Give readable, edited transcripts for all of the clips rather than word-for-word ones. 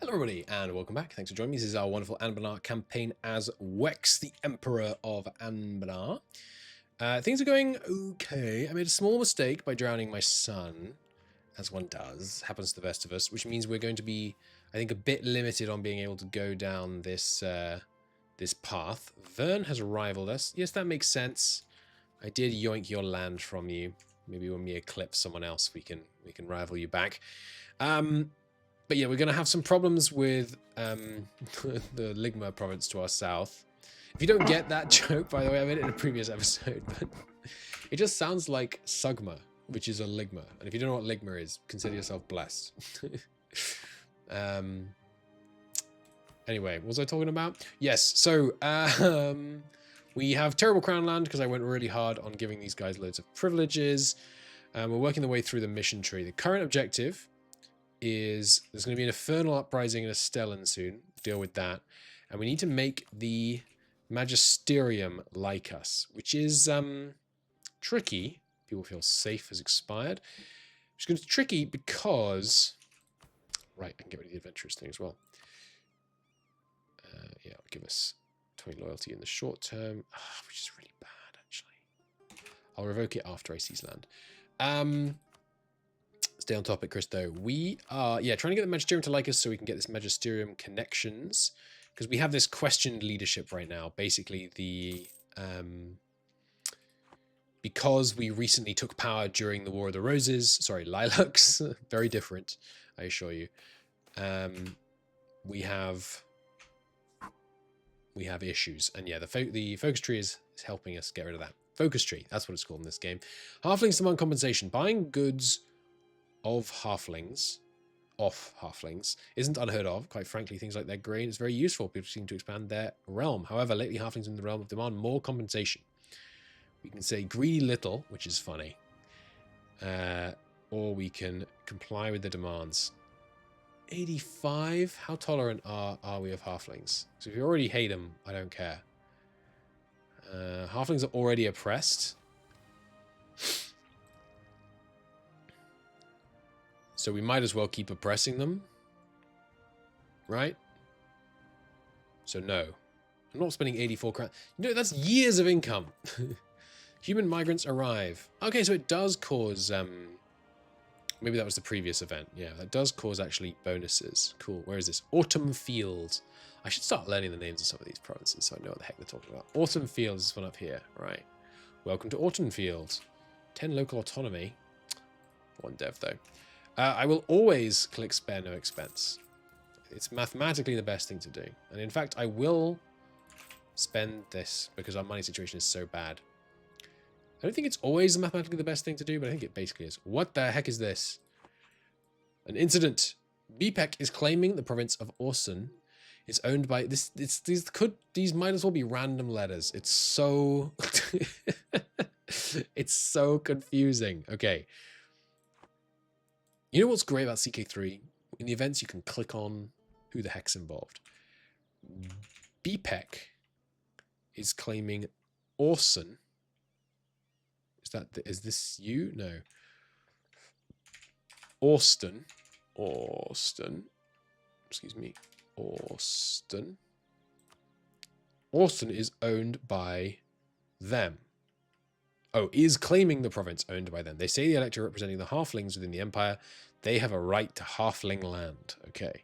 Hello everybody and welcome back. Thanks for joining me. This is our wonderful Anbennar campaign as Wex, the Emperor of Anbennar. Things are going okay. I made a small mistake by drowning my son, as one does. Happens to the best of us, which means we're going to be, I think, a bit limited on being able to go down this this path. Vern has rivaled us. Yes, that makes sense. I did yoink your land from you. Maybe when we eclipse someone else, we can rival you back. But yeah, we're going to have some problems with the Ligma province to our south. If you don't get that joke, by the way, I made it in a previous episode, but it just sounds like Sugma, which is a Ligma. And if you don't know what Ligma is, consider yourself blessed. Anyway, what was I talking about? Yes, so we have terrible crown land because I went really hard on giving these guys loads of privileges. We're working the way through the mission tree. The current objective is there's going to be an infernal uprising in Stellan soon. Deal with that. And we need to make the magisterium like us, which is tricky. People feel safe has expired. It's going to be tricky because... Right, I can get rid of the adventurous thing as well. Yeah, it'll give us 20 loyalty in the short term, which is really bad, actually. I'll revoke it after I seize land. Stay on topic, Chris, though. We are, trying to get the Magisterium to like us so we can get this Magisterium connections. Because we have this questioned leadership right now. Basically, because we recently took power during the War of the Roses, sorry, Lilacs, very different, I assure you. We have issues. And yeah, the focus tree is helping us get rid of that. Focus tree, that's what it's called in this game. Halflings demand compensation. Buying goods of halflings, off halflings, isn't unheard of. Quite frankly, things like their grain is very useful. People seem to expand their realm. However, lately halflings in the realm demand more compensation. We can say greedy little, which is funny, or we can comply with the demands. 85? How tolerant are we of halflings? So if you already hate them, I don't care. Halflings are already oppressed. So we might as well keep oppressing them. Right? So no. I'm not spending 84 crowns. You know, that's years of income. Human migrants arrive. Okay, so it does cause... maybe that was the previous event. Yeah, that does cause actually bonuses. Cool. Where is this? Autumn Field. I should start learning the names of some of these provinces so I know what the heck they're talking about. Autumn Field is this one up here. Right. Welcome to Autumn Field. 10 local autonomy. 1 dev, though. I will always click spare no expense. It's mathematically the best thing to do. And in fact, I will spend this because our money situation is so bad. I don't think it's always mathematically the best thing to do, but I think it basically is. What the heck is this? An incident. BPEC is claiming the province of Orson is owned by this. These might as well be random letters. It's so it's so confusing. Okay. You know what's great about CK3? In the events, you can click on who the heck's involved. BPEC is claiming Orson. Is this you? No. Austin. Excuse me. Austin is owned by them. Oh, is claiming the province owned by them. They say the elector representing the halflings within the empire. They have a right to halfling land. Okay.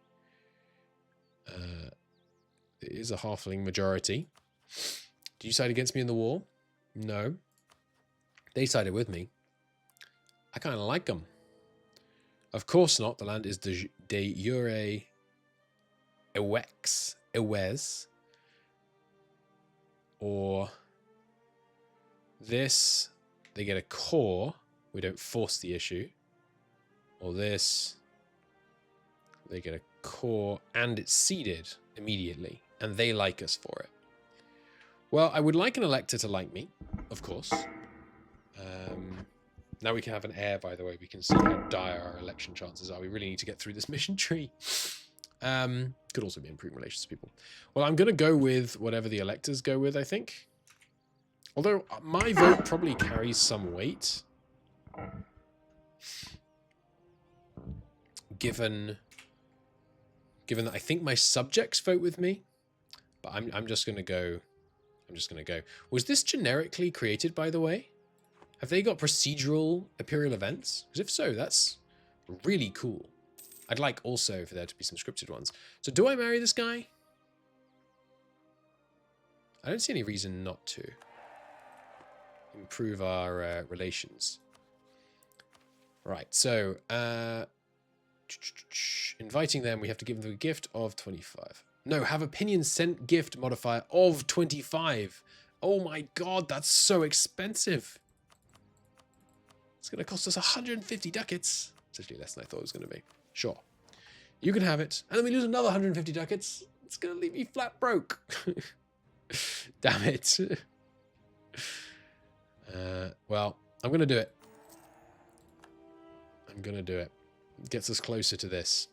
There is a halfling majority. Do you side against me in the war? No. They sided with me. I kind of like them. Of course not. The land is de jure Ewes. Or this, they get a core. We don't force the issue. Or this, they get a core and it's seeded immediately. And they like us for it. Well, I would like an elector to like me, of course. Now we can have an heir, by the way. We can see how dire our election chances are. We really need to get through this mission tree. Could also be improving relations to people. Well, I'm going to go with whatever the electors go with, I think. Although my vote probably carries some weight. Given given that I think my subjects vote with me. But I'm just going to go. Was this generically created, by the way? Have they got procedural imperial events? Because if so, that's really cool. I'd like also for there to be some scripted ones. So do I marry this guy? I don't see any reason not to. Improve our relations. Right, so inviting them, we have to give them a gift of 25. No, have opinion sent gift modifier of 25. Oh my god, that's so expensive. It's going to cost us 150 ducats. It's actually less than I thought it was going to be. Sure. You can have it. And then we lose another 150 ducats. It's going to leave me flat broke. Damn it. Well, I'm going to do it. I'm going to do it. It gets us closer to this.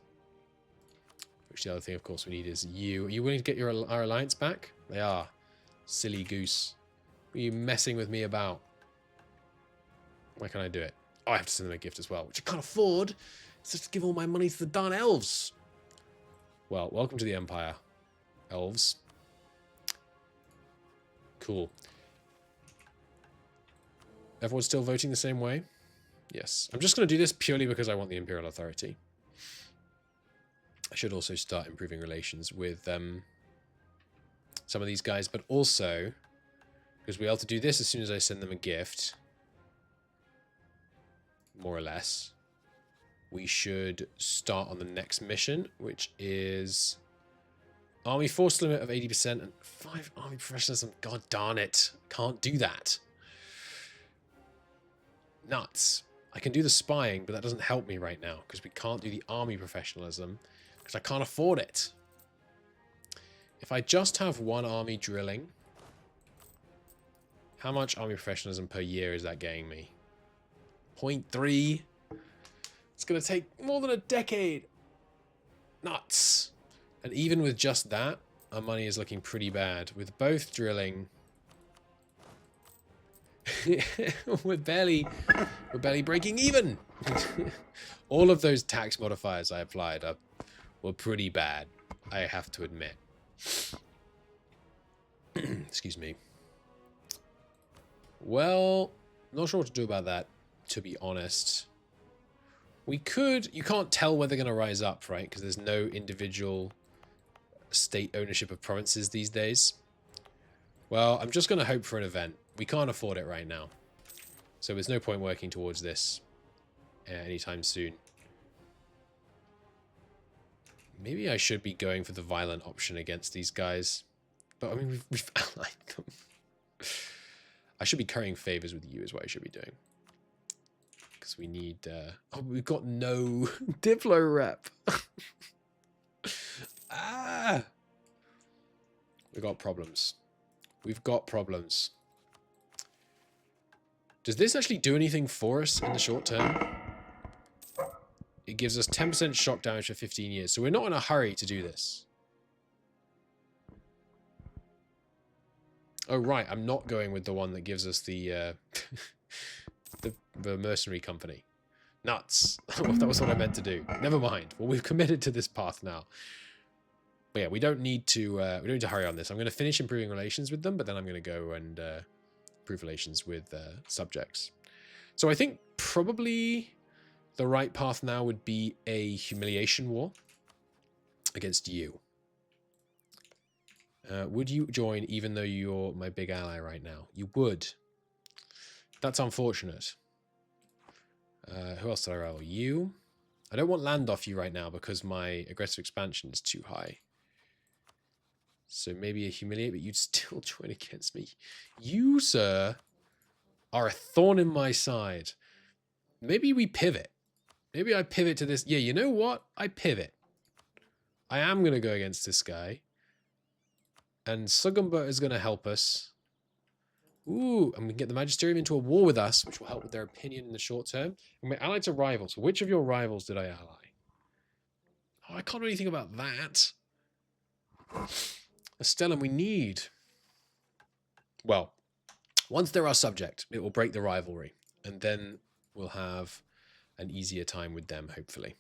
Which the other thing, of course, we need is you. Are you willing to get our alliance back? They are. Silly goose. What are you messing with me about? Why can't I do it? Oh, I have to send them a gift as well, which I can't afford. It's just to give all my money to the darn elves. Well, welcome to the Empire, elves. Cool. Everyone's still voting the same way? Yes. I'm just going to do this purely because I want the Imperial Authority. I should also start improving relations with some of these guys, but also because we'll be able to do this as soon as I send them a gift. More or less. We should start on the next mission, which is Army Force limit of 80% and 5 Army Professionalism. God darn it. Can't do that. Nuts. I can do the spying, but that doesn't help me right now because we can't do the Army Professionalism because I can't afford it. If I just have one army drilling, how much Army Professionalism per year is that getting me? 0.3. It's going to take more than a decade. Nuts. And even with just that, our money is looking pretty bad. With both drilling, we're barely breaking even. All of those tax modifiers I applied were pretty bad, I have to admit. Excuse me. Well, not sure what to do about that, to be honest. We could... You can't tell where they're going to rise up, right? Because there's no individual state ownership of provinces these days. Well, I'm just going to hope for an event. We can't afford it right now. So there's no point working towards this anytime soon. Maybe I should be going for the violent option against these guys. But, I mean, we've allied them. I should be currying favors with you is what I should be doing. Because we need... oh, we've got no Diplo rep. Ah! We've got problems. We've got problems. Does this actually do anything for us in the short term? It gives us 10% shock damage for 15 years. So we're not in a hurry to do this. Oh, right. I'm not going with the one that gives us the the mercenary company. Nuts. That was what I meant to do. Never mind. Well, we've committed to this path now. But yeah, we don't need to hurry on this. I'm going to finish improving relations with them, but then I'm going to go and improve relations with subjects. So I think probably the right path now would be a humiliation war against you. Would you join even though you're my big ally right now? You would. That's unfortunate. Who else did I rival? You. I don't want land off you right now because my aggressive expansion is too high. So maybe a humiliate, but you'd still join against me. You, sir, are a thorn in my side. Maybe we pivot. Maybe I pivot to this. Yeah, you know what? I pivot. I am going to go against this guy. And Sugumba is going to help us. Ooh, and we can get the Magisterium into a war with us, which will help with their opinion in the short term. And we're allied to rivals. So which of your rivals did I ally? Oh, I can't do anything about that. Stellum, we need... Well, once they're our subject, it will break the rivalry. And then we'll have an easier time with them, hopefully.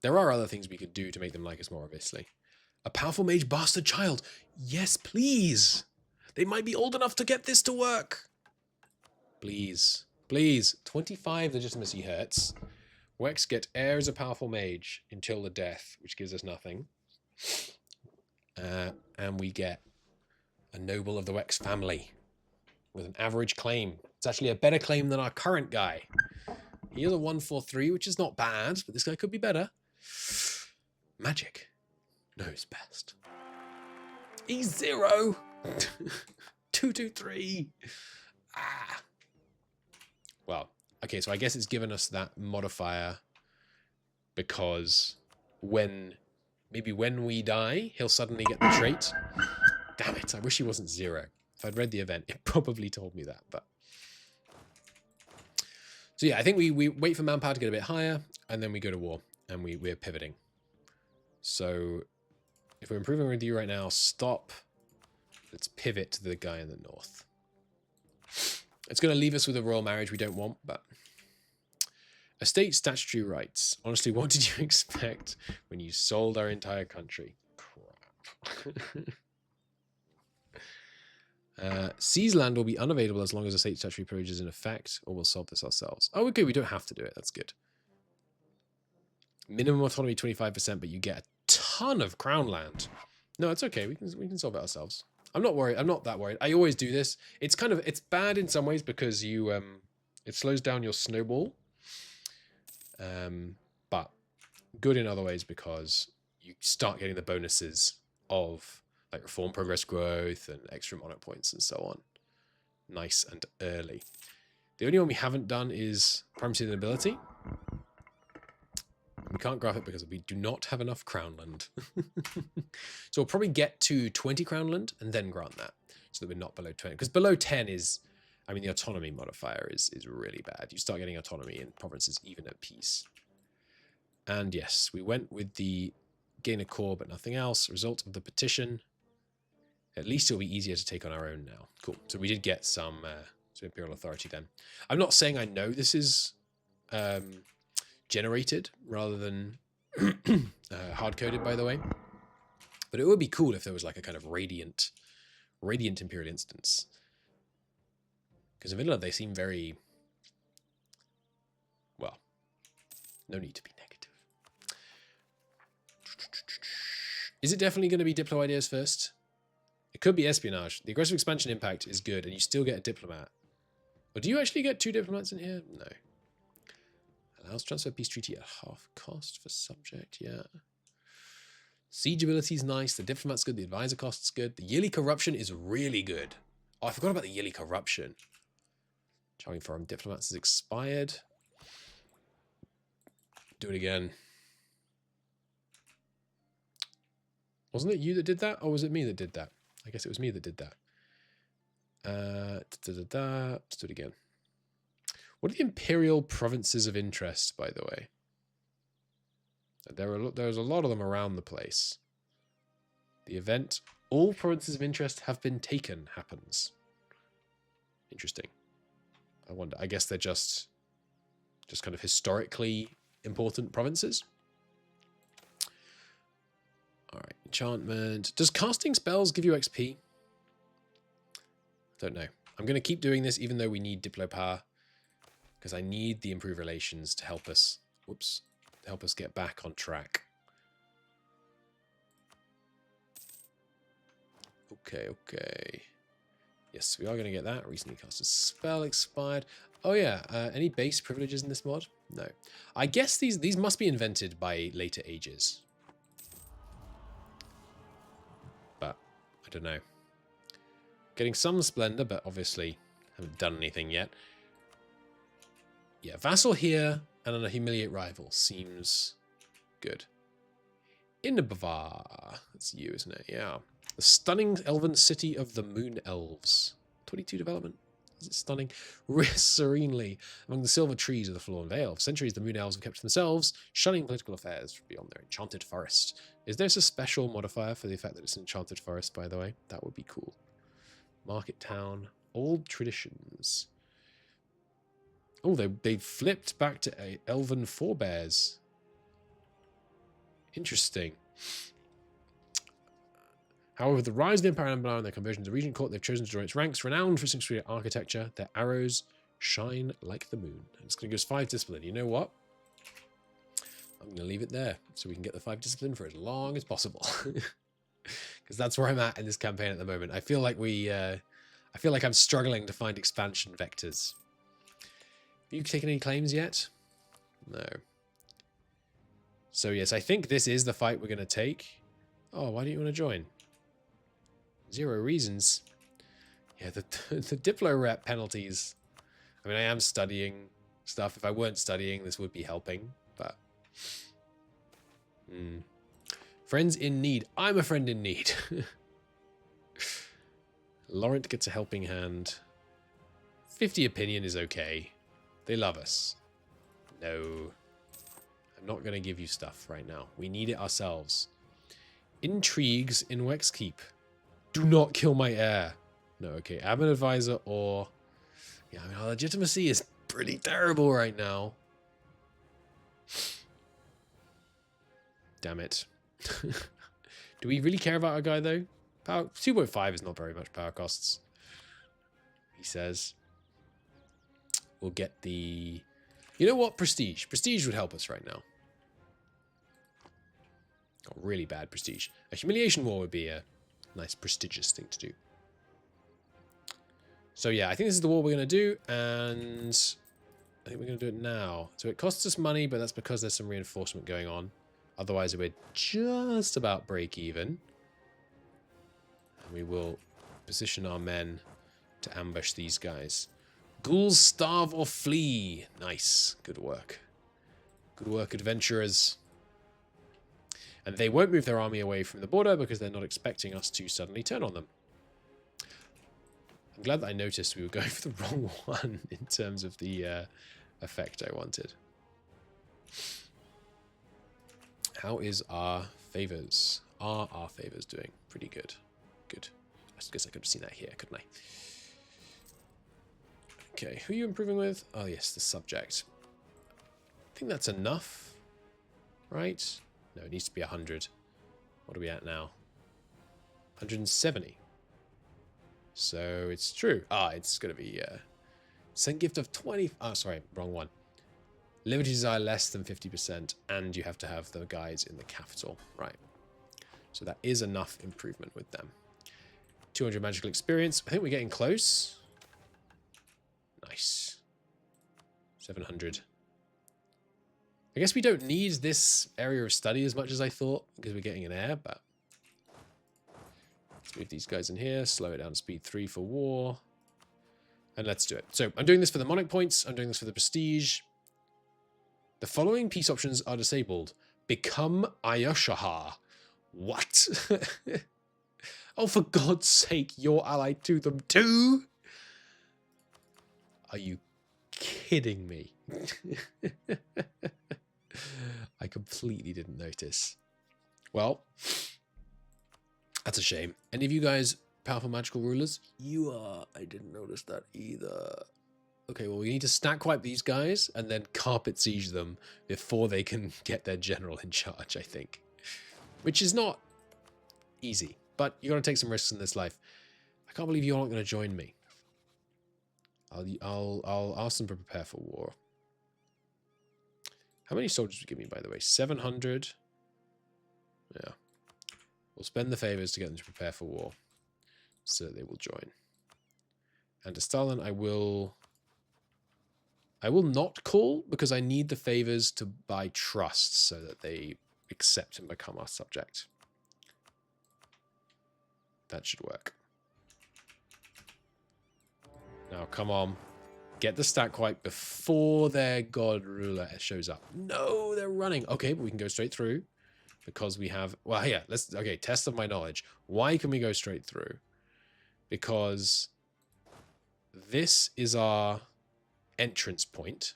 There are other things we could do to make them like us more, obviously. A powerful mage bastard child. Yes, please. They might be old enough to get this to work. Please. Please. 25 legitimacy hurts. Wex get heir as a powerful mage until the death, which gives us nothing. And we get a noble of the Wex family with an average claim. It's actually a better claim than our current guy. He is a 143, which is not bad, but this guy could be better. Magic knows best. He's 0. 223. Ah. Well, okay, so I guess it's given us that modifier because maybe when we die, he'll suddenly get the trait. Damn it, I wish he wasn't 0. If I'd read the event, it probably told me that, but... So yeah, I think we wait for manpower to get a bit higher, and then we go to war, and we're pivoting. So if we're improving with you right now, stop. Let's pivot to the guy in the north. It's going to leave us with a royal marriage we don't want, but... Estate statutory rights. Honestly, what did you expect when you sold our entire country? Crap. Seize land will be unavailable as long as estate statutory privilege is in effect, or we'll solve this ourselves. Oh, okay, we don't have to do it. That's good. Minimum autonomy 25%, but you get a ton of crown land. No, it's okay. We can solve it ourselves. I'm not worried. I'm not that worried. I always do this. It's bad in some ways because you it slows down your snowball. But good in other ways because you start getting the bonuses of like reform, progress, growth, and extra monarch points and so on. Nice and early. The only one we haven't done is primacy and nobility. We can't graph it because we do not have enough crownland. So we'll probably get to 20 crownland and then grant that so that we're not below 20. Because below 10 is, I mean, the autonomy modifier is really bad. You start getting autonomy in provinces even at peace. And yes, we went with the gain a core but nothing else. Result of the petition. At least it'll be easier to take on our own now. Cool. So we did get some imperial authority then. I'm not saying I know this is generated rather than hard-coded, by the way. But it would be cool if there was like a kind of radiant imperial instance. Because in Vinland they seem very... Well, no need to be negative. Is it definitely going to be Diplo ideas first? It could be espionage. The aggressive expansion impact is good, and you still get a diplomat. Or do you actually get 2 diplomats in here? No. Allows transfer peace treaty at half cost for subject, yeah. Siege ability is nice, the diplomat's good, the advisor cost's good. The yearly corruption is really good. Oh, I forgot about the yearly corruption. Charging foreign diplomats is expired. Do it again. Wasn't it you that did that? Or was it me that did that? I guess it was me that did that. Let's do it again. What are the imperial provinces of interest, by the way? There's a lot of them around the place. The event, all provinces of interest have been taken, happens. Interesting. I wonder, I guess they're just kind of historically important provinces. All right, enchantment. Does casting spells give you XP? Don't know. I'm going to keep doing this even though we need Diplo power. Because I need the improved relations to help us. Whoops. To help us get back on track. Okay. Yes, we are going to get that. Recently cast a spell expired. Oh yeah, any base privileges in this mod? No. I guess these must be invented by later ages. But, I don't know. Getting some splendor, but obviously haven't done anything yet. Yeah, vassal here and then a humiliate rival seems good. Innabavar. That's you, isn't it? Yeah. The stunning elven city of the moon elves. 22 development. Is it stunning? Rest serenely among the silver trees of the Fallen Vale. For centuries, the moon elves have kept to themselves, shunning political affairs beyond their enchanted forest. Is there a special modifier for the effect that it's an enchanted forest, by the way? That would be cool. Market town. Old traditions. Oh, they flipped back to elven forebears. Interesting. However, with the rise of the Empire and Anbennar and their conversion to the Regent Court, they've chosen to join its ranks. Renowned for its exquisite architecture, their arrows shine like the moon. And it's going to give us 5 discipline. You know what? I'm going to leave it there so we can get the 5 discipline for as long as possible. Because that's where I'm at in this campaign at the moment. I feel like I feel like I'm struggling to find expansion vectors. Have you taken any claims yet? No. So yes, I think this is the fight we're going to take. Oh, why don't you want to join? 0 reasons. Yeah, the Diplo rep penalties. I mean, I am studying stuff. If I weren't studying, this would be helping, but... Friends in need. I'm a friend in need. Laurent gets a helping hand. 50 opinion is okay. They love us. No. I'm not going to give you stuff right now. We need it ourselves. Intrigues in Wexkeep. Do not kill my heir. No, okay. Admin advisor or... Yeah, I mean, our legitimacy is pretty terrible right now. Damn it. Do we really care about our guy, though? Power 2.5 is not very much power costs. He says. We'll get the... You know what? Prestige. Prestige would help us right now. Got really bad prestige. A humiliation war would be a nice prestigious thing to do. So yeah, I think this is the war we're going to do, and I think we're going to do it now. So it costs us money, but that's because there's some reinforcement going on. Otherwise, we're just about break even. And we will position our men to ambush these guys. Ghouls starve or flee. Nice. Good work. Good work, adventurers. And they won't move their army away from the border because they're not expecting us to suddenly turn on them. I'm glad that I noticed we were going for the wrong one in terms of the effect I wanted. How is our favors? Are our favors doing? Pretty good. Good. I guess I could have seen that here, couldn't I? Okay, who are you improving with? Oh, yes, the subject. I think that's enough, right? No, it needs to be 100. What are we at now? 170. So it's true. Ah, it's going to be send gift of 20. Oh, sorry, wrong one. Liberty desire less than 50%, and you have to have the guys in the capital. Right. So that is enough improvement with them. 200 magical experience. I think we're getting close. Nice. 700. I guess we don't need this area of study as much as I thought, because we're getting an heir, but... Let's move these guys in here, slow it down to speed 3 for war. And let's do it. So, I'm doing this for the monarch points, I'm doing this for the prestige. The following peace options are disabled. Become Ayashahar. What? Oh, for God's sake, you're allied to them too? Are you kidding me? I completely didn't notice. Well, that's a shame. Any of you guys powerful magical rulers? You are. I didn't notice that either. Okay, well, we need to stack wipe these guys and then carpet siege them before they can get their general in charge, I think. Which is not easy, but you got to take some risks in this life. I can't believe you're not going to join me. I'll ask them to prepare for war. How many soldiers would you give me, by the way? 700. Yeah. We'll spend the favors to get them to prepare for war, so that they will join. And to Stalin, I will not call, because I need the favors to buy trust, so that they accept and become our subject. That should work. Now, come on. Get the stack wipe before their god ruler shows up. No, they're running. Okay, but we can go straight through. Because we have... Well, yeah, let's... Okay, test of my knowledge. Why can we go straight through? Because this is our entrance point.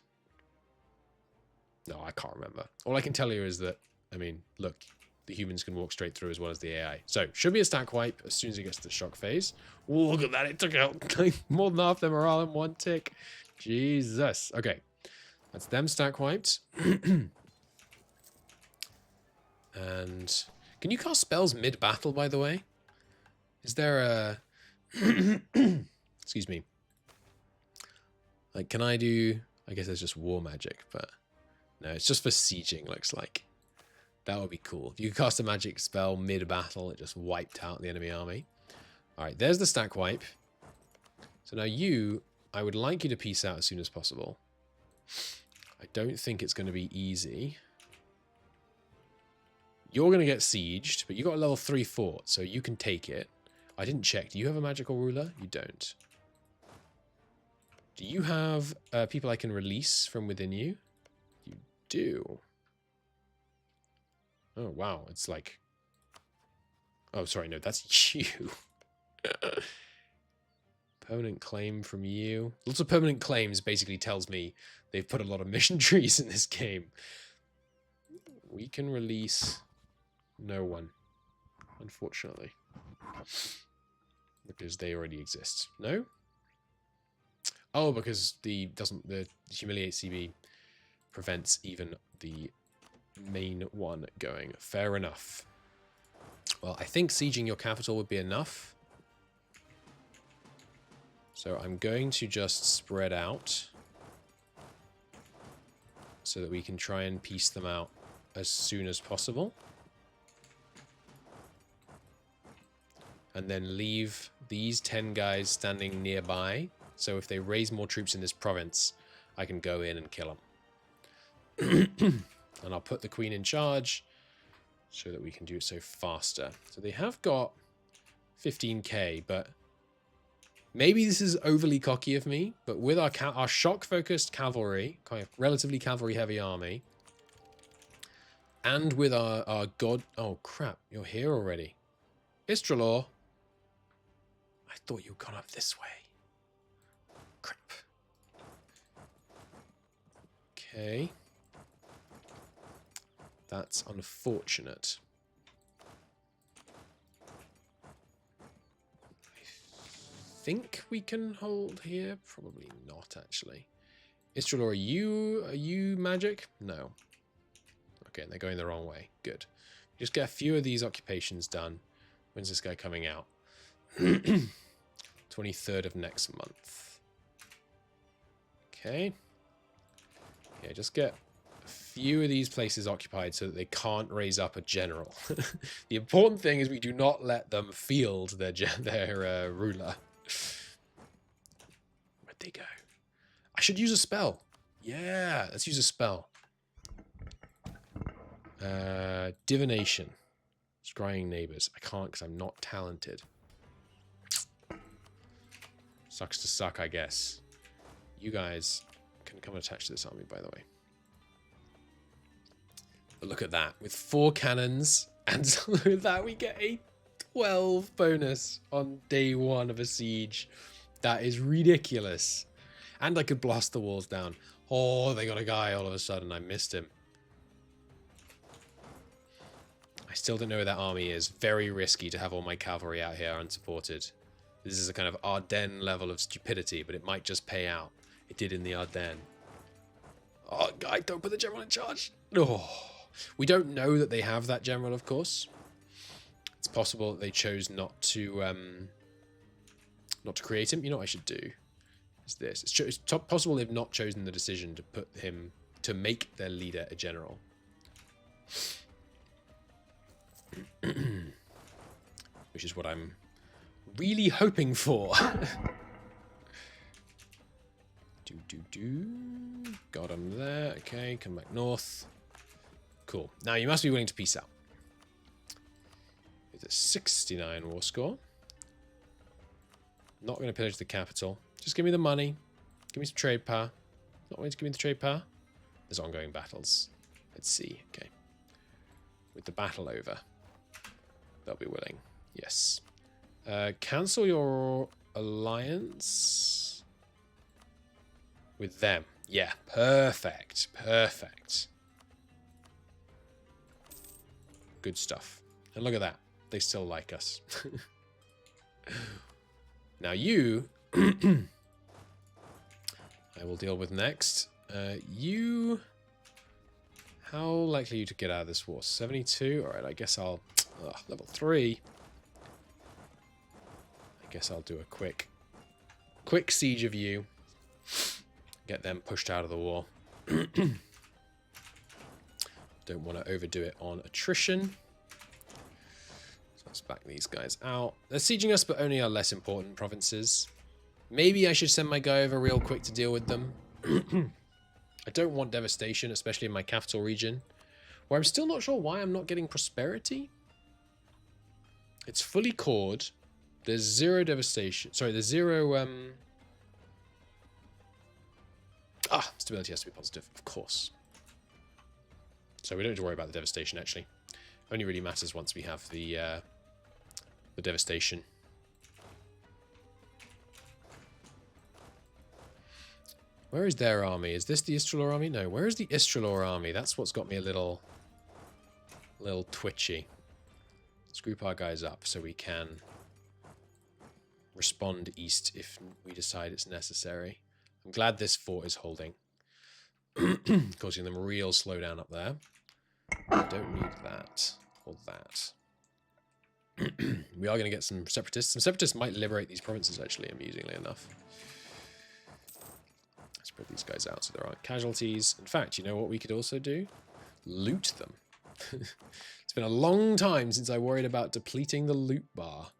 No, I can't remember. All I can tell you is that, I mean, look, the humans can walk straight through as well as the AI. So, should be a stack wipe as soon as it gets to the shock phase. Ooh, look at that. It took out more than half their morale in one tick. Jesus. Okay. That's them stack wiped. And can you cast spells mid-battle, by the way? Is there a... Excuse me. Like, can I do... I guess there's just war magic, but... No, it's just for sieging, looks like. That would be cool. If you could cast a magic spell mid-battle, it just wiped out the enemy army. Alright, there's the stack wipe. So now you... I would like you to peace out as soon as possible. I don't think it's going to be easy. You're going to get sieged, but you got a level 3 fort, so you can take it. I didn't check. Do you have a magical ruler? You don't. Do you have people I can release from within you? You do. Oh, wow. It's like... Oh, sorry. No, that's you. Permanent claim from you. Lots of permanent claims basically tells me they've put a lot of mission trees in this game. We can release no one, unfortunately. Because they already exist. No? Oh, because the humiliate CB prevents even the main one going. Fair enough. Well, I think sieging your capital would be enough. So I'm going to just spread out so that we can try and piece them out as soon as possible. And then leave these 10 guys standing nearby. So if they raise more troops in this province, I can go in and kill them. And I'll put the queen in charge so that we can do it so faster. So they have got 15k, but maybe this is overly cocky of me, but with our shock-focused cavalry, kind of relatively cavalry-heavy army, and with our god... Oh, crap. You're here already. Istralor. I thought you had gone up this way. Crap. Okay. That's unfortunate. I think we can hold here. Probably not, actually. Istralor, are you magic? No. Okay, they're going the wrong way. Good. Just get a few of these occupations done. When's this guy coming out? 23rd of next month. Okay. Yeah, just get a few of these places occupied so that they can't raise up a general. The important thing is we do not let them field their ruler. Where'd they go? I should use a spell. Yeah, let's use a spell. Divination. Scrying neighbors. I can't because I'm not talented. Sucks to suck, I guess. You guys can come attached to this army, by the way. But look at that. With 4 cannons, and with that we get a 12 bonus on day 1 of a siege. That is ridiculous. And I could blast the walls down. Oh, they got a guy all of a sudden. I missed him. I still don't know where that army is. Very risky to have all my cavalry out here unsupported. This is a kind of Ardennes level of stupidity, but it might just pay out. It did in the Ardennes. Oh, guy, don't put the general in charge. Oh. We don't know that they have that general, of course. It's possible that they chose not to create him. You know what I should do? Is this. It's possible they've not chosen the decision to put him, to make their leader a general. Which is what I'm really hoping for. Got him there. Okay, come back north. Cool. Now you must be willing to peace out. It's a 69 war score. Not going to pillage the capital. Just give me the money. Give me some trade power. Not willing to give me the trade power. There's ongoing battles. Let's see. Okay. With the battle over, they'll be willing. Yes. Cancel your alliance with them. Yeah, perfect. Perfect. Good stuff. And look at that. They still like us. Now you... I will deal with next. You How likely are you to get out of this war? 72? Alright, I guess I'll... level 3. I guess I'll do a quick siege of you. Get them pushed out of the war. Don't want to overdo it on attrition. So let's back these guys out. They're sieging us, but only our less important provinces. Maybe I should send my guy over real quick to deal with them. I don't want devastation, especially in my capital region, where I'm still not sure why I'm not getting prosperity. It's fully cored. There's 0 devastation. Sorry, there's 0... stability has to be positive, of course. So we don't have to worry about the devastation, actually. Only really matters once we have the devastation. Where is their army? Is this the Istralor army? No, where is the Istralor army? That's what's got me a little twitchy. Let's group our guys up so we can respond east if we decide it's necessary. I'm glad this fort is holding. Causing them a real slowdown up there. I don't need that or that. We are going to get some separatists. Some separatists might liberate these provinces, actually, amusingly enough. Spread these guys out so there aren't casualties. In fact, you know what we could also do? Loot them. It's been a long time since I worried about depleting the loot bar.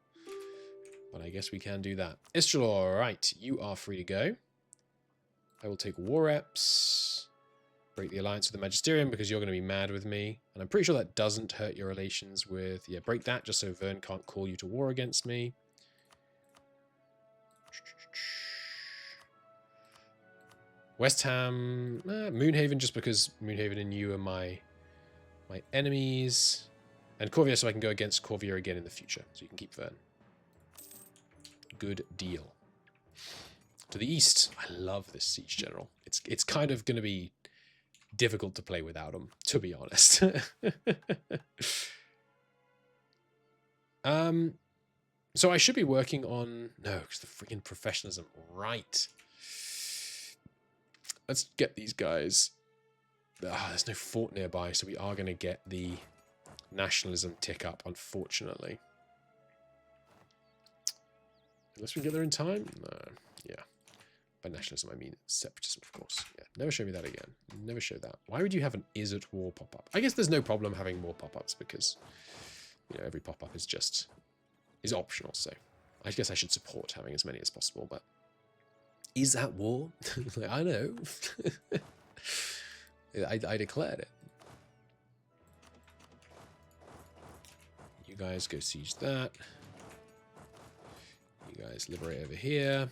But I guess we can do that. Istralor, right. You are free to go. I will take war reps. Break the alliance with the Magisterium because you're going to be mad with me. And I'm pretty sure that doesn't hurt your relations with... Yeah, break that just so Vern can't call you to war against me. West Ham... Moonhaven just because Moonhaven and you are my enemies. And Corvair so I can go against Corvair again in the future. So you can keep Vern. Good deal. To the east. I love this siege general. It's kind of going to be difficult to play without him, to be honest. So I should be working on... No, because the freaking professionalism. Right. Let's get these guys. There's no fort nearby, so we are going to get the nationalism tick up, unfortunately. Unless we get there in time? No. Yeah. By nationalism, I mean separatism, of course. Yeah. Never show me that again. Never show that. Why would you have an is at war pop-up? I guess there's no problem having more pop-ups because, you know, every pop-up is optional. So I guess I should support having as many as possible. But is that war? I know. I declared it. You guys go siege that. You guys liberate over here.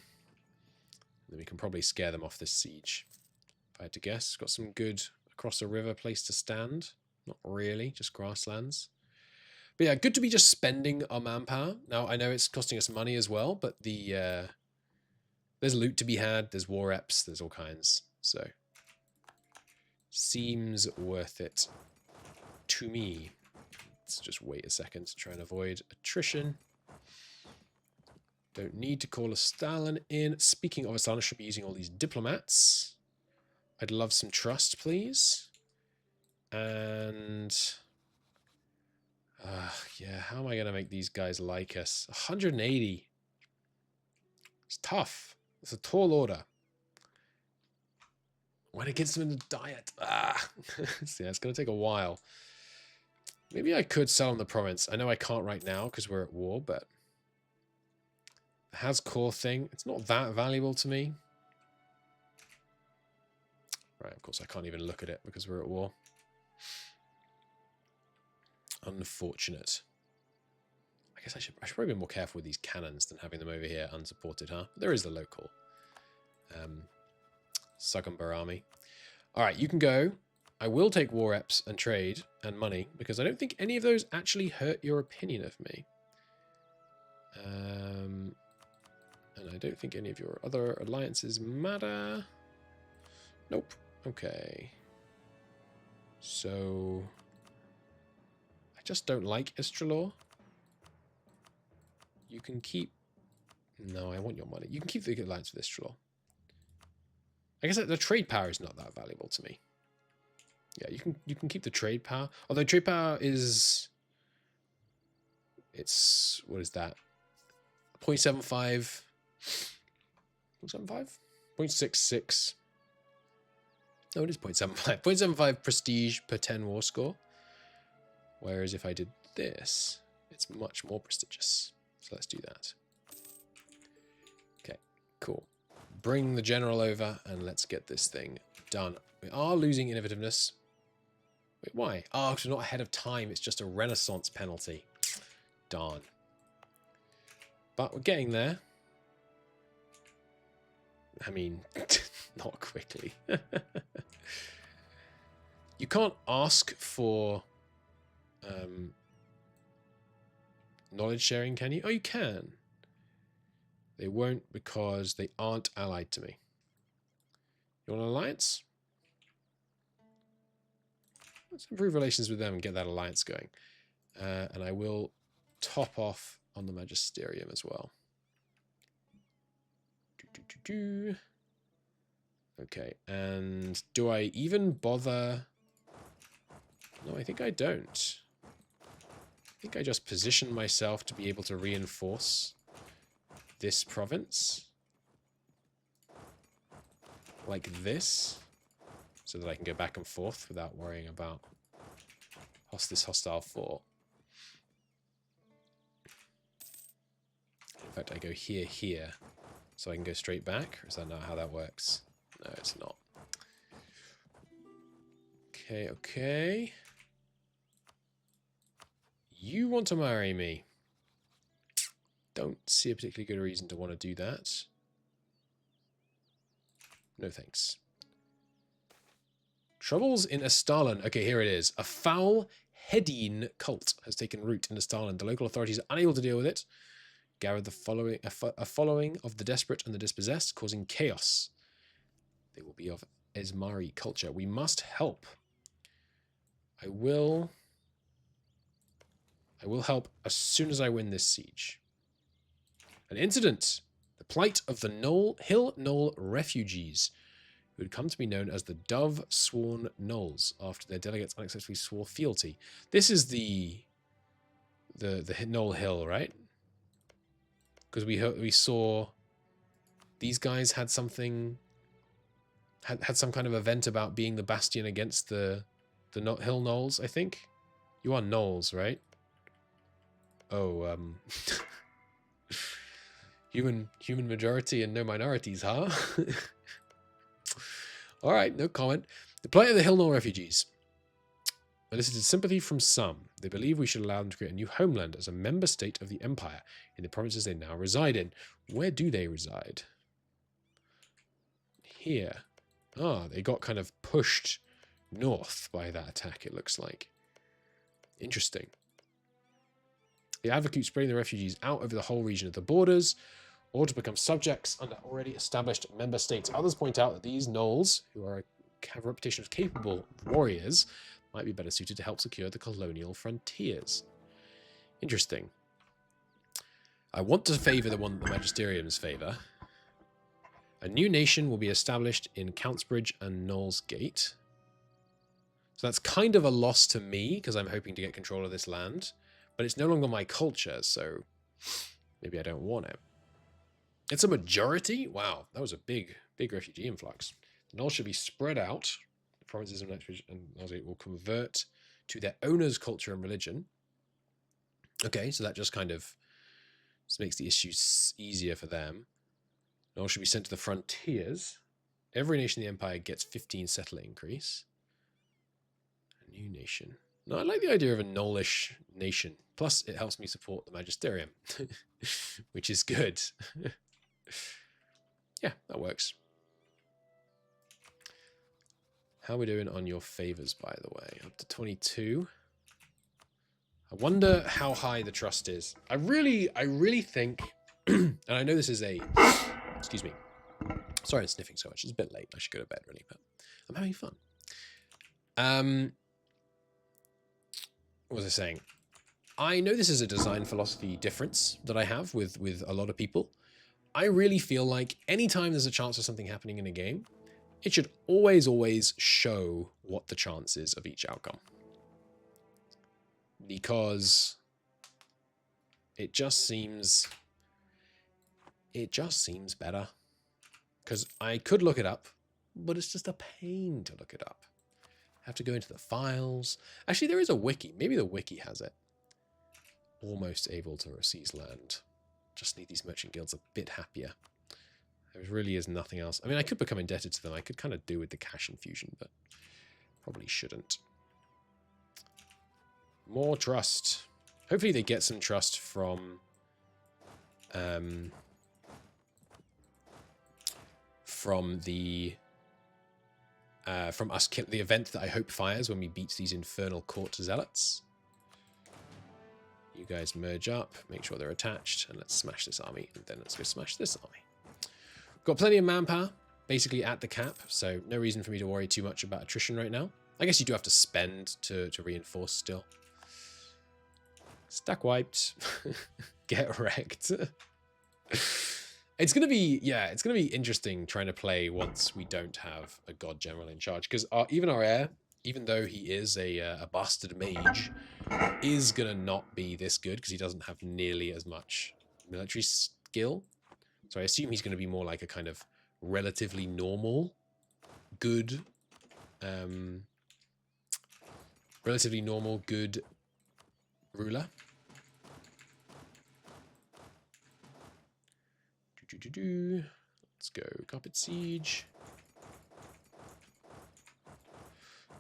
Then we can probably scare them off this siege. If I had to guess. Got some good across the river place to stand. Not really, just grasslands. But yeah, good to be just spending our manpower. Now, I know it's costing us money as well, but there's loot to be had. There's war reps. There's all kinds. So, seems worth it to me. Let's just wait a second to try and avoid attrition. Don't need to call a Stalin in. Speaking of a Stalin, I should be using all these diplomats. I'd love some trust, please. And... yeah, how am I going to make these guys like us? 180. It's tough. It's a tall order. When it gets them in the diet. Yeah, it's going to take a while. Maybe I could sell them the province. I know I can't right now because we're at war, but... has core thing. It's not that valuable to me. Right, of course I can't even look at it because we're at war. Unfortunate. I guess I should probably be more careful with these cannons than having them over here unsupported, huh? But there is the local Sugambar army. Alright, you can go. I will take war reps and trade and money because I don't think any of those actually hurt your opinion of me. And I don't think any of your other alliances matter. Nope. Okay. So... I just don't like Istralor. You can keep... No, I want your money. You can keep the alliance with Istralor. I guess the trade power is not that valuable to me. Yeah, you can keep the trade power. Although trade power is, it's, what is that? 0.75. 0.75? 0.66. No, it is 0.75. 0.75 prestige per 10 war score. Whereas if I did this, it's much more prestigious. So let's do that. Okay, cool. Bring the general over and let's get this thing done. We are losing innovativeness. Wait, why? Oh, because we're not ahead of time. It's just a renaissance penalty. Darn. But we're getting there. I mean, not quickly. You can't ask for knowledge sharing, can you? Oh, you can. They won't because they aren't allied to me. You want an alliance? Let's improve relations with them and get that alliance going. And I will top off on the magisterium as well. Okay, and do I even bother? No, I think I don't. I think I just position myself to be able to reinforce this province like this, so that I can go back and forth without worrying about this hostile fort. In fact, I go here, so I can go straight back, or is that not how that works? No, it's not. Okay, okay. You want to marry me. Don't see a particularly good reason to want to do that. No thanks. Troubles in Estalon. Okay, here it is. A foul Hedine cult has taken root in Estalon. The local authorities are unable to deal with it. Gathered the following, a following of the desperate and the dispossessed, causing chaos. They will be of Esmari culture. We must help. I will help as soon as I win this siege. An incident. The plight of the Hill Knoll refugees, who had come to be known as the Dove-sworn Knolls after their delegates unacceptably swore fealty. This is the Knoll Hill, right? Because we saw these guys had something, had some kind of event about being the bastion against the Hill Knolls, I think. You are Knolls, right? Oh, human majority and no minorities, huh? All right, no comment. The plight of the Hill Knoll refugees elicited sympathy from some. They believe we should allow them to create a new homeland as a member state of the Empire in the provinces they now reside in. Where do they reside? Here. Ah, they got kind of pushed north by that attack, it looks like. Interesting. They advocate spreading the refugees out over the whole region of the borders, or to become subjects under already established member states. Others point out that these Knolls, who have a reputation of capable warriors, might be better suited to help secure the colonial frontiers. Interesting. I want to favour the one that the Magisteriums favour. A new nation will be established in Countsbridge and Knowles Gate. So that's kind of a loss to me, because I'm hoping to get control of this land. But it's no longer my culture, so maybe I don't want it. It's a majority? Wow, that was a big refugee influx. The Knolls should be spread out. The provinces of Knowles and Knowles Gate will convert to their owner's culture and religion. Okay, so that just kind of makes the issue easier for them. Knolls should be sent to the frontiers. Every nation in the Empire gets 15 settler increase. A new nation. No, I like the idea of a Knollish nation. Plus, it helps me support the Magisterium, which is good. Yeah, that works. How are we doing on your favors, by the way? Up to 22. I wonder how high the trust is. I really think, and I know this is a, excuse me. Sorry I'm sniffing so much. It's a bit late. I should go to bed, really, but I'm having fun. What was I saying? I know this is a design philosophy difference that I have with a lot of people. I really feel like anytime there's a chance of something happening in a game, it should always show what the chance is of each outcome. Because it just seems better. Because I could look it up, but it's just a pain to look it up. Have to go into the files. Actually, there is a wiki. Maybe the wiki has it. Almost able to seize land. Just need these merchant guilds a bit happier. There really is nothing else. I mean, I could become indebted to them. I could kind of do with the cash infusion, but probably shouldn't. More trust. Hopefully they get some trust from us, the event that I hope fires when we beat these infernal court zealots. You guys merge up, make sure they're attached, and let's smash this army, and then let's go smash this army. Got plenty of manpower, basically at the cap, so no reason for me to worry too much about attrition right now. I guess you do have to spend to reinforce still. Stack wiped. Get wrecked. It's gonna be, yeah, it's gonna be interesting trying to play once we don't have a god general in charge, because even our heir, even though he is a bastard mage, is gonna not be this good because he doesn't have nearly as much military skill. So I assume he's gonna be more like a kind of relatively normal, good, ruler. Let's go carpet siege.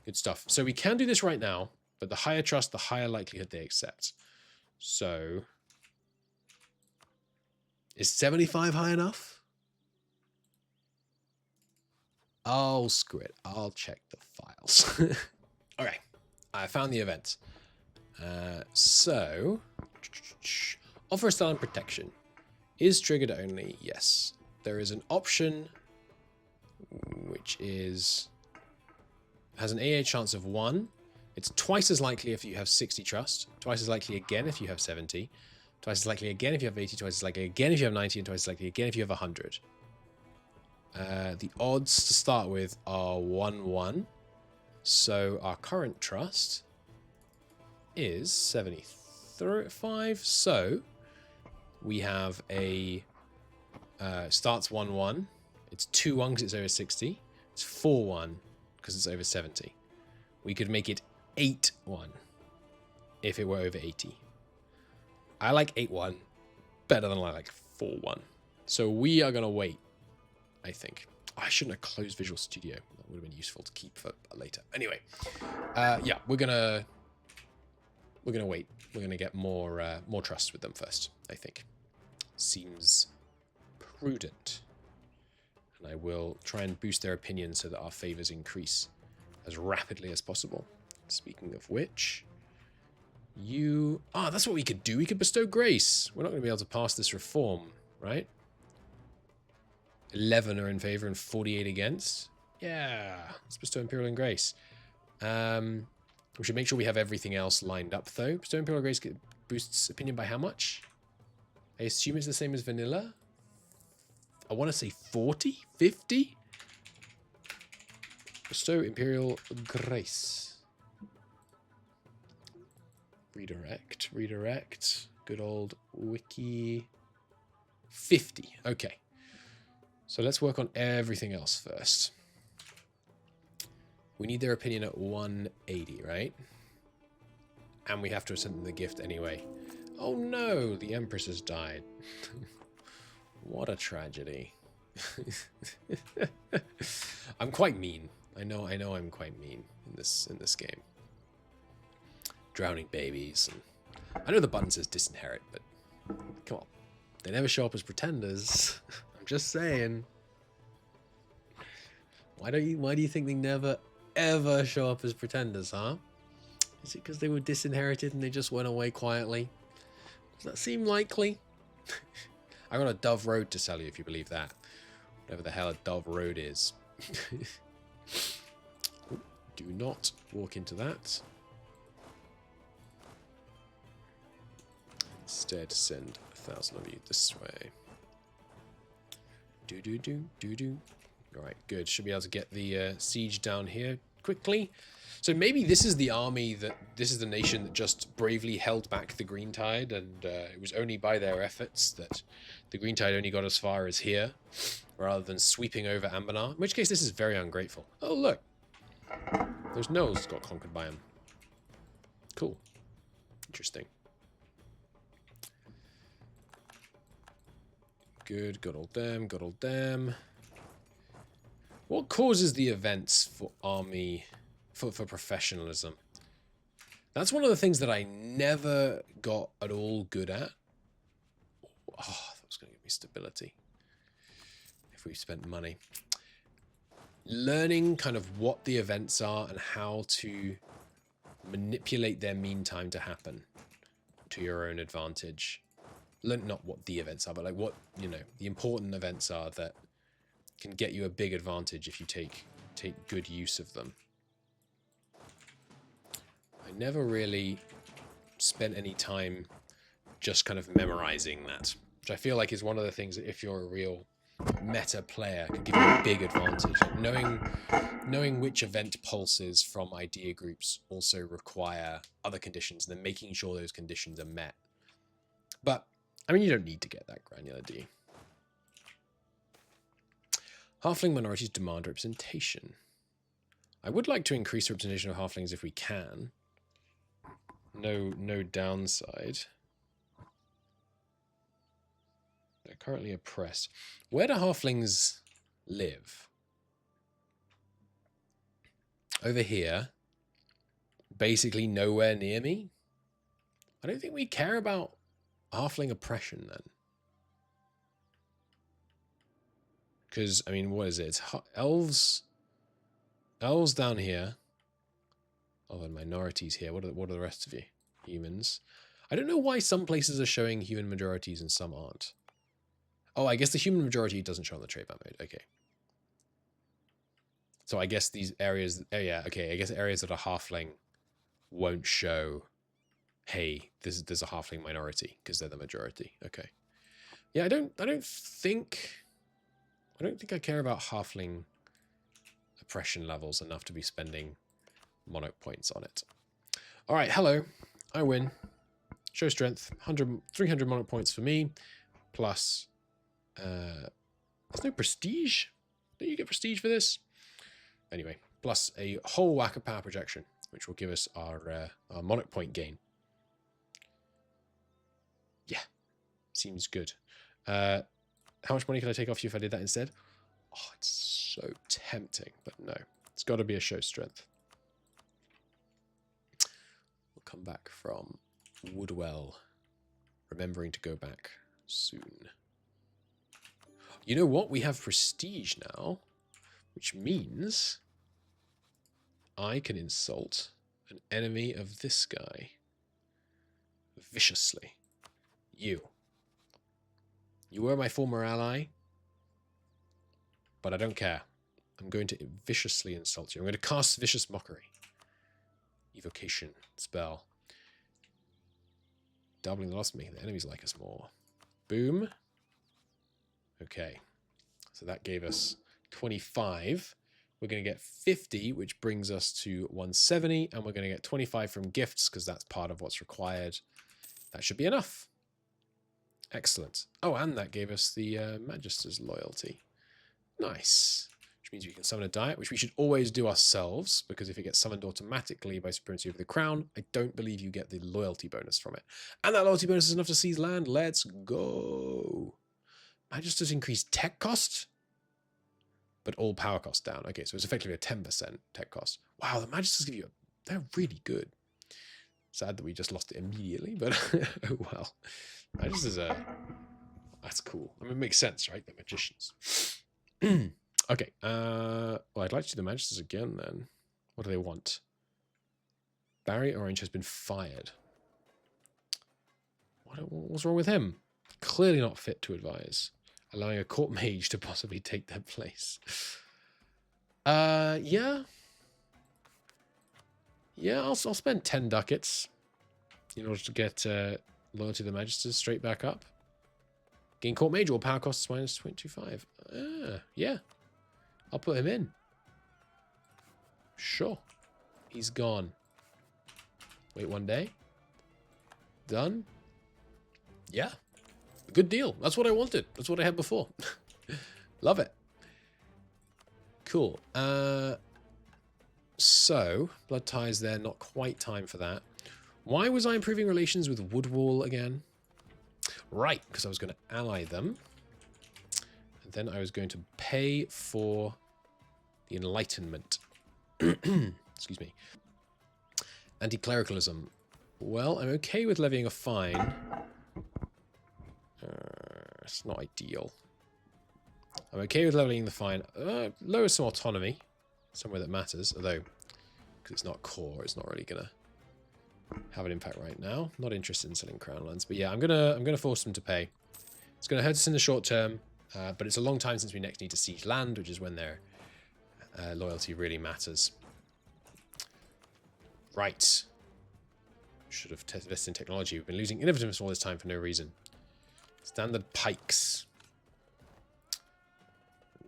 Good stuff. So we can do this right now, but the higher trust, the higher likelihood they accept. So is 75 high enough? Oh, screw it. I'll check the files. Okay, I found the event. So offer a style protection. Is triggered only? Yes. There is an option which has an AA chance of 1. It's twice as likely if you have 60 trust, twice as likely again if you have 70, twice as likely again if you have 80, twice as likely again if you have 90, and twice as likely again if you have 100. The odds to start with are 1-1. So our current trust is 75. So we have a starts 1-1. It's 2-1 because it's over 60. It's 4-1 because it's over 70. We could make it 8-1 if it were over 80. I like 8-1 better than I like 4-1. So we are going to wait, I think. I shouldn't have closed Visual Studio. That would have been useful to keep for later. Anyway, yeah, we're gonna wait. We're gonna get more trust with them first, I think. Seems prudent. And I will try and boost their opinion so that our favors increase as rapidly as possible. Speaking of which, that's what we could do. We could bestow grace. We're not going to be able to pass this reform, right? 11 are in favor and 48 against. Yeah, let's bestow imperial and grace. We should make sure we have everything else lined up, though. Bestow imperial grace boosts opinion by how much? I assume it's the same as vanilla. I want to say 40? 50? Bestow imperial grace. Redirect. Good old wiki. 50. Okay. So let's work on everything else first. We need their opinion at 180, right? And we have to send them the gift anyway. Oh no, the Empress has died. What a tragedy. I'm quite mean. I know I'm quite mean in this game. Drowning babies. And I know the button says disinherit, but come on. They never show up as pretenders. I'm just saying. Why do you think they never ever show up as pretenders, huh? Is it because they were disinherited and they just went away quietly? Does that seem likely? I got a Dove Road to sell you if you believe that. Whatever the hell a Dove Road is. Do not walk into that. Instead, send 1,000 of you this way. Do. All right, good. Should be able to get the siege down here quickly. So maybe this is the army this is the nation that just bravely held back the Green Tide, and it was only by their efforts that the Green Tide only got as far as here, rather than sweeping over Anbennar, in which case this is very ungrateful. Oh, look. Those gnolls got conquered by him. Cool. Interesting. Good, good old them, good old them. What causes the events for army, for professionalism? That's one of the things that I never got at all good at. Oh, that was going to give me stability if we spent money. Learning kind of what the events are and how to manipulate their mean time to happen to your own advantage. Learn not what the events are, but like what, you know, the important events are that can get you a big advantage if you take good use of them. I never really spent any time just kind of memorizing that, which I feel like is one of the things that if you're a real meta player can give you a big advantage. Knowing which event pulses from idea groups also require other conditions, and then making sure those conditions are met. But I mean, you don't need to get that granular, do you? Halfling minorities demand representation. I would like to increase the representation of halflings if we can. No downside. They're currently oppressed. Where do halflings live? Over here. Basically nowhere near me. I don't think we care about halfling oppression then. Because, I mean, what is it? It's elves. Elves down here. Oh, and minorities here. What are the rest of you? Humans. I don't know why some places are showing human majorities and some aren't. Oh, I guess the human majority doesn't show on the trade map mode. Okay. So I guess these areas... Oh, yeah. Okay. I guess areas that are halfling won't show, hey, there's a halfling minority because they're the majority. Okay. Yeah, I don't think I care about halfling oppression levels enough to be spending monarch points on it. All right, hello. I win. Show strength. 300 monarch points for me. Plus, there's no prestige. Don't you get prestige for this? Anyway, plus a whole whack of power projection, which will give us our monarch point gain. Yeah, seems good. How much money could I take off you if I did that instead? Oh, it's so tempting, but no. It's got to be a show strength. We'll come back from Woodwell, remembering to go back soon. You know what? We have prestige now, which means I can insult an enemy of this guy viciously. You were my former ally, but I don't care. I'm going to viciously insult you. I'm going to cast Vicious Mockery. Evocation spell. Doubling the loss of me. The enemies like us more. Boom. Okay. So that gave us 25. We're going to get 50, which brings us to 170. And we're going to get 25 from gifts, because that's part of what's required. That should be enough. Excellent. Oh, and that gave us the Magister's loyalty. Nice. Which means we can summon a diet, which we should always do ourselves, because if it gets summoned automatically by supremacy over the crown, I don't believe you get the loyalty bonus from it. And that loyalty bonus is enough to seize land. Let's go. Magister's increased tech cost, but all power cost down. Okay, so it's effectively a 10% tech cost. Wow, the Magisters give you they're really good. Sad that we just lost it immediately, but oh well. Magisters are... That's cool. I mean, it makes sense, right? They're magicians. Okay, well, I'd like to do the Magisters again, then. What do they want? Barry Orange has been fired. What's wrong with him? Clearly not fit to advise. Allowing a court mage to possibly take their place. Yeah. Yeah, I'll spend 10 ducats in order to get loyalty to the Magisters straight back up. Gain court mage or power costs minus 0.25. Yeah. I'll put him in. Sure. He's gone. Wait 1 day. Done. Yeah. Good deal. That's what I wanted. That's what I had before. Love it. Cool. So, blood ties there. Not quite time for that. Why was I improving relations with Woodwall again? Right, because I was going to ally them. And then I was going to pay for the Enlightenment. Excuse me. Anti-clericalism. Well, I'm okay with levying a fine. It's not ideal. I'm okay with leveling the fine. Lower some autonomy. Somewhere that matters. Although, because it's not core, it's not really going to have an impact right now. Not interested in selling crown lands. But yeah, I'm gonna force them to pay. It's going to hurt us in the short term. But it's a long time since we next need to siege land, which is when their loyalty really matters. Right. Should have invested in technology. We've been losing innovativeness all this time for no reason. Standard pikes.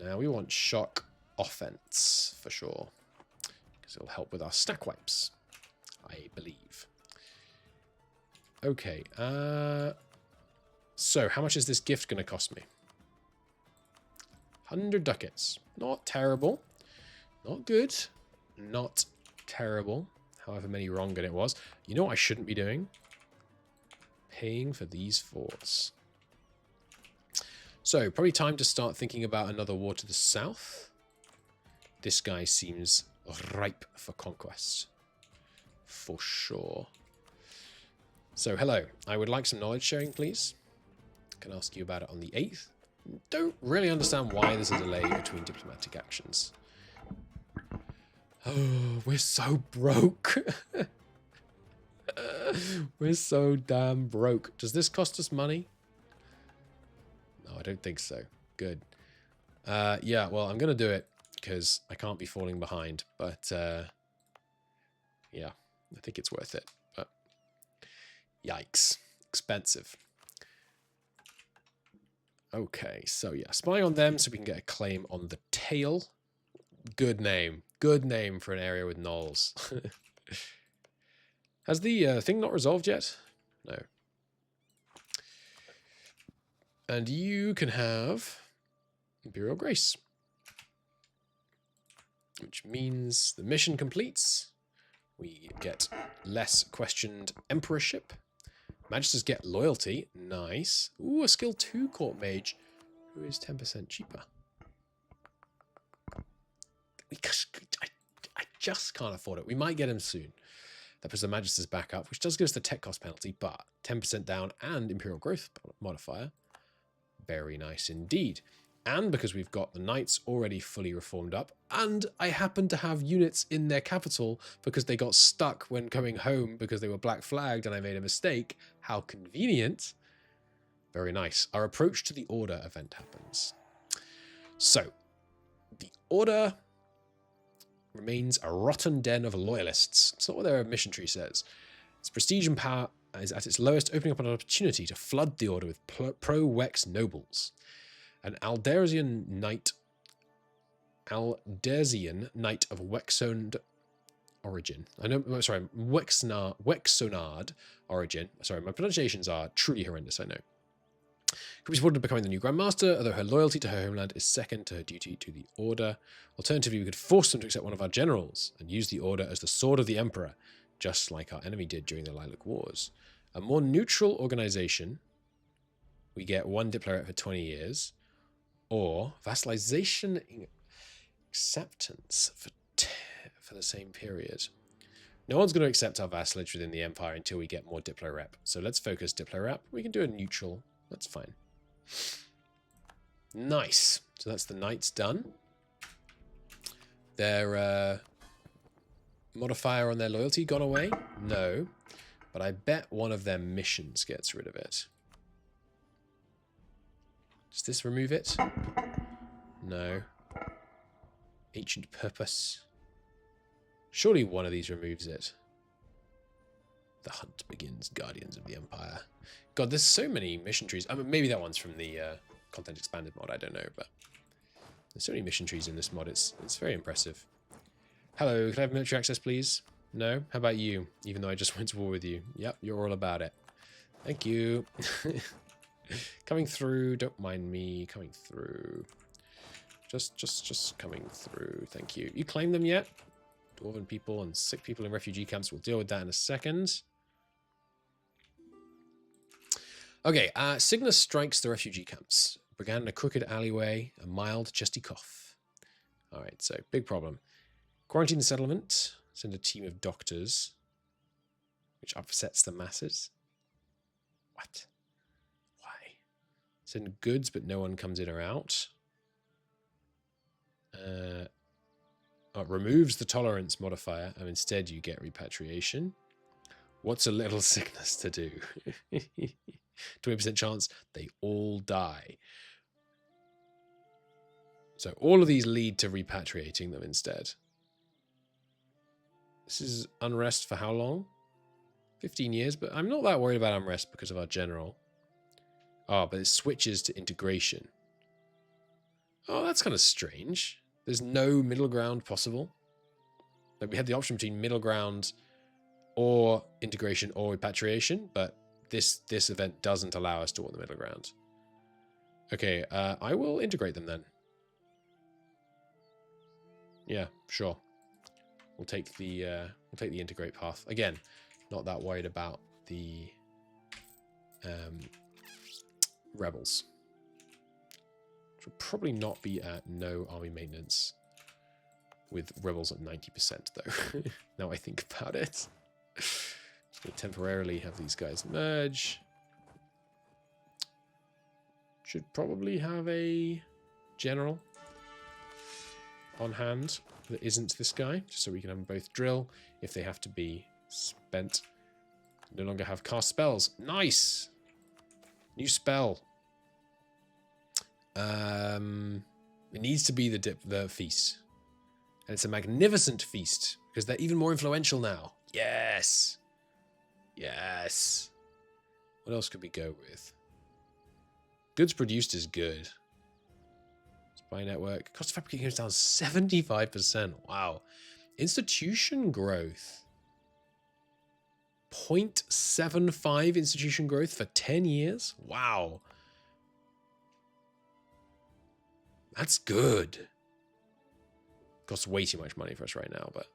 Now we want shock offense for sure. Because it'll help with our stack wipes, I believe. Okay. So how much is this gift going to cost me? 100 ducats. Not terrible. Not good. Not terrible. However many wrong it was. You know what I shouldn't be doing? Paying for these forts. So, probably time to start thinking about another war to the south. This guy seems ripe for conquest. For sure. So, hello. I would like some knowledge sharing, please. I can ask you about it on the 8th. Don't really understand why there's a delay between diplomatic actions. Oh, we're so broke. We're so damn broke. Does this cost us money? No, I don't think so. Good. Yeah, well, I'm going to do it because I can't be falling behind. But, yeah, I think it's worth it. But, yikes. Expensive. Okay, so yeah, spy on them so we can get a claim on the tail. Good name. Good name for an area with gnolls. Has the thing not resolved yet? No. And you can have Imperial Grace. Which means the mission completes. We get less questioned emperorship. Magisters get loyalty. Nice. Ooh, a skill 2 court mage who is 10% cheaper. I just can't afford it. We might get him soon. That puts the Magisters back up, which does give us the tech cost penalty, but 10% down and Imperial Growth modifier. Very nice indeed. And because we've got the Knights already fully reformed up, and I happen to have units in their capital because they got stuck when coming home because they were black flagged and I made a mistake. How convenient. Very nice. Our approach to the Order event happens. So, the Order remains a rotten den of loyalists. It's not what their mission tree says. Its prestige and power is at its lowest, opening up an opportunity to flood the Order with pro-Wex nobles. An Aldersian knight of Wexoned origin. Wexonard origin. Sorry, my pronunciations are truly horrendous, I know. Could be supported to becoming the new Grand Master, although her loyalty to her homeland is second to her duty to the Order. Alternatively, we could force them to accept one of our generals and use the Order as the sword of the Emperor, just like our enemy did during the Lilac Wars. A more neutral organization, we get 1 diplomat for 20 years, or vassalization acceptance for the same period. No one's going to accept our vassalage within the Empire until we get more Diplo Rep. So let's focus Diplo Rep. We can do a neutral. That's fine. Nice. So that's the Knights done. Their modifier on their loyalty gone away? No. But I bet one of their missions gets rid of it. Does this remove it? No. Ancient purpose. Surely one of these removes it. The hunt begins, Guardians of the Empire. God, there's so many mission trees. I mean, maybe that one's from the content expanded mod, I don't know, but There's so many mission trees in this mod. It's very impressive. Hello, can I have military access, please? No? How about you? Even though I just went to war with you. Yep, you're all about it. Thank you. Coming through. Don't mind me coming through. Just coming through. Thank you. You claim them yet? Dwarven people and sick people in refugee camps. We'll deal with that in a second. Okay, Cygnus strikes the refugee camps. Began in a crooked alleyway, a mild, chesty cough. Alright, so big problem. Quarantine the settlement. Send a team of doctors. Which upsets the masses. What? Why? Send goods, but no one comes in or out. It removes the tolerance modifier, and instead you get repatriation. What's a little sickness to do? 20% chance they all die. So all of these lead to repatriating them instead. This is unrest for how long? 15 years, but I'm not that worried about unrest because of our general. Oh, but it switches to integration. Oh, that's kind of strange. There's no middle ground possible. Like we had the option between middle ground or integration or repatriation, but this event doesn't allow us to want the middle ground. Okay, I will integrate them then. Yeah, sure. We'll take the integrate path. Again, not that worried about the rebels. Which will probably not be at no army maintenance with rebels at 90% though. Now I think about it. Just gonna temporarily have these guys merge. Should probably have a general on hand that isn't this guy, just so we can have them both drill if they have to be spent. No longer have cast spells. Nice! New spell. It needs to be the feast. And it's a magnificent feast, because they're even more influential now. Yes! Yes! What else could we go with? Goods produced is good. Spy network. Cost of fabricating goes down 75%. Wow. Institution growth. 0.75 institution growth for 10 years? Wow. That's good. Costs way too much money for us right now, but...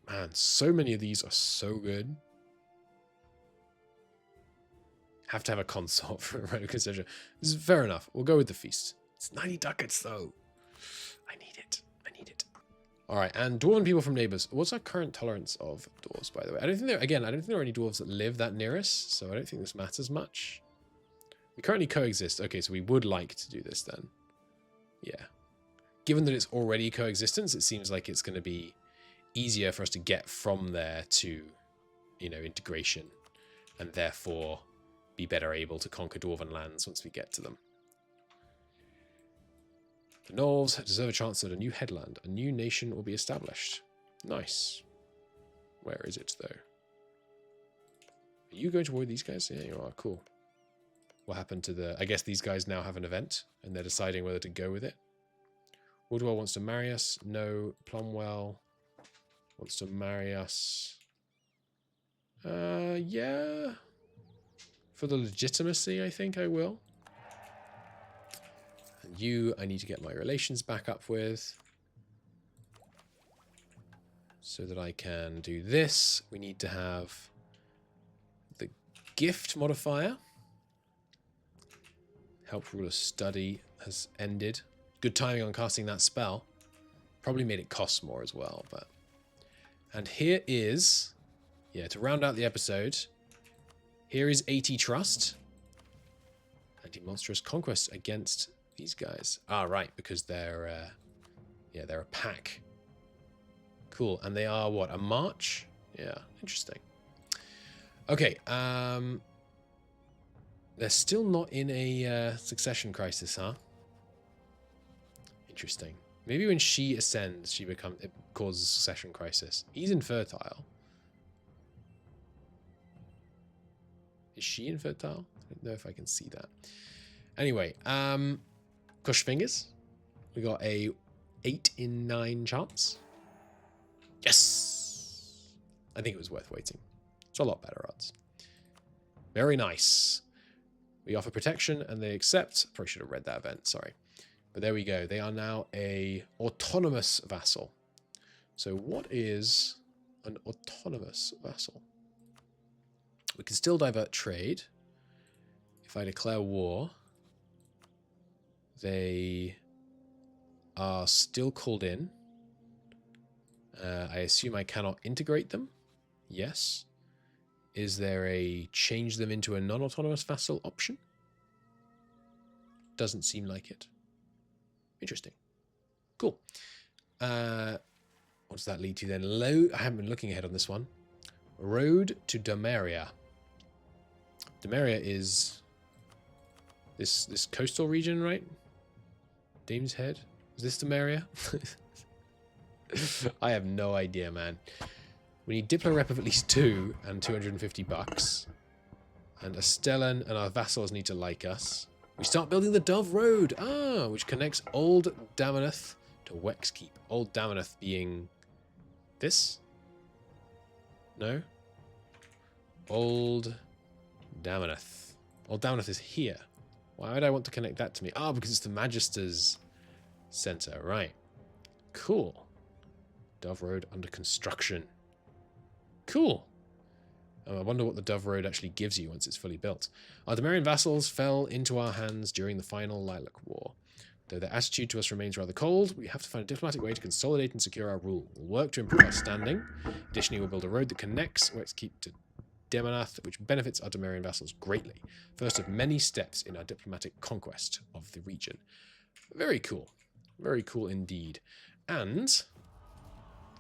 Man, so many of these are so good. Have to have a consort for a radical consideration. This is fair enough. We'll go with the feast. It's 90 ducats, though. I need it. I need it. All right, and dwarven people from neighbors. What's our current tolerance of dwarves, by the way? I don't think there are any dwarves that live that near us, so I don't think this matters much. We currently coexist. Okay, so we would like to do this then. Yeah. Given that it's already coexistence, it seems like it's going to be easier for us to get from there to, you know, integration, and therefore be better able to conquer dwarven lands once we get to them. The Knolls deserve a chance at a new headland. A new nation will be established. Nice. Where is it, though? Are you going to war with these guys? Yeah, you are. Cool. What happened to the... I guess these guys now have an event, and they're deciding whether to go with it. Woodwell wants to marry us. No. Plumwell wants to marry us. Yeah. For the legitimacy, I think I will. And you, I need to get my relations back up with. So that I can do this. We need to have the gift modifier. Help ruler study has ended. Good timing on casting that spell. Probably made it cost more as well, but... And here is... Yeah, to round out the episode... Here is 80 trust. Anti-monstrous conquest against these guys. Ah, right, because they're... yeah, they're a pack. Cool, and they are, what, a march? Yeah, interesting. Okay, they're still not in a succession crisis, huh? Interesting. Maybe when she ascends, it causes a succession crisis. He's infertile. Is she infertile? I don't know if I can see that. Anyway, Push fingers. We got a 8 in 9 chance. Yes! I think it was worth waiting. It's a lot better odds. Very nice. We offer protection and they accept. Probably should have read that event, sorry. But there we go. They are now a autonomous vassal. So what is an autonomous vassal? We can still divert trade. If I declare war, they are still called in. I assume I cannot integrate them. Yes. Is there a change them into a non-autonomous vassal option? Doesn't seem like it. Interesting. Cool. What does that lead to then? I haven't been looking ahead on this one. Road to Demaria. Demaria is this coastal region, right? Dame's Head? Is this Demaria? I have no idea, man. We need Diplo rep of at least 2 and 250 bucks. And a Stellan and our vassals need to like us. We start building the Dove Road, which connects Old Damaneth to Wexkeep. Old Damaneth being this? No? Old Damaneth. Old Damaneth is here. Why would I want to connect that to me? Because it's the Magister's center, right. Cool. Dove Road under construction. Cool. I wonder what the Dove Road actually gives you once it's fully built. Our Demarian vassals fell into our hands during the final Lilac War. Though their attitude to us remains rather cold, we have to find a diplomatic way to consolidate and secure our rule. We'll work to improve our standing. Additionally, we'll build a road that connects Wexkeep to Demanath, which benefits our Demarian vassals greatly. First of many steps in our diplomatic conquest of the region. Very cool. Very cool indeed. And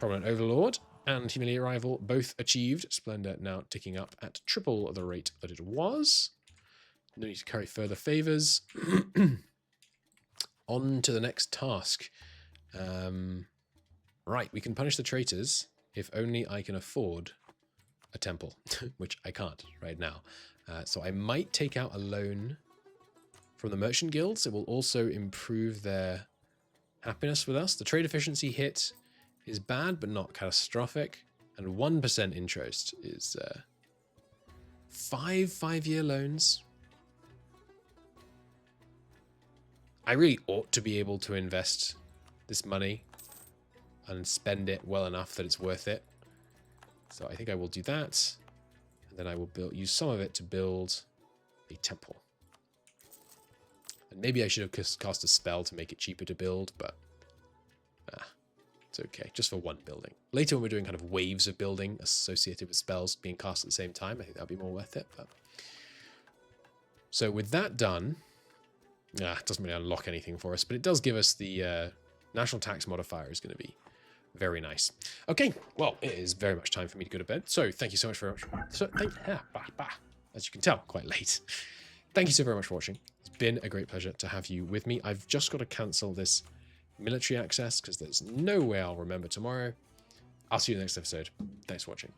Prominent Overlord and Humiliate Rival both achieved. Splendor now ticking up at triple the rate that it was. No need to carry further favors. On to the next task. Right, we can punish the traitors if only I can afford a temple, which I can't right now. So I might take out a loan from the merchant guilds. It will also improve their happiness with us. The trade efficiency hit is bad, but not catastrophic. And 1% interest is 5-year loans. I really ought to be able to invest this money and spend it well enough that it's worth it. So I think I will do that. And then I will use some of it to build a temple. And maybe I should have cast a spell to make it cheaper to build, but it's okay. Just for one building. Later when we're doing kind of waves of building associated with spells being cast at the same time, I think that'll be more worth it. But so with that done, it doesn't really unlock anything for us, but it does give us the national tax modifier is going to be very nice. Okay, well, it is very much time for me to go to bed. So thank you so much for as you can tell, quite late. Thank you so very much for watching. It's been a great pleasure to have you with me. I've just got to cancel this military access because there's no way I'll remember tomorrow. I'll see you in the next episode. Thanks for watching.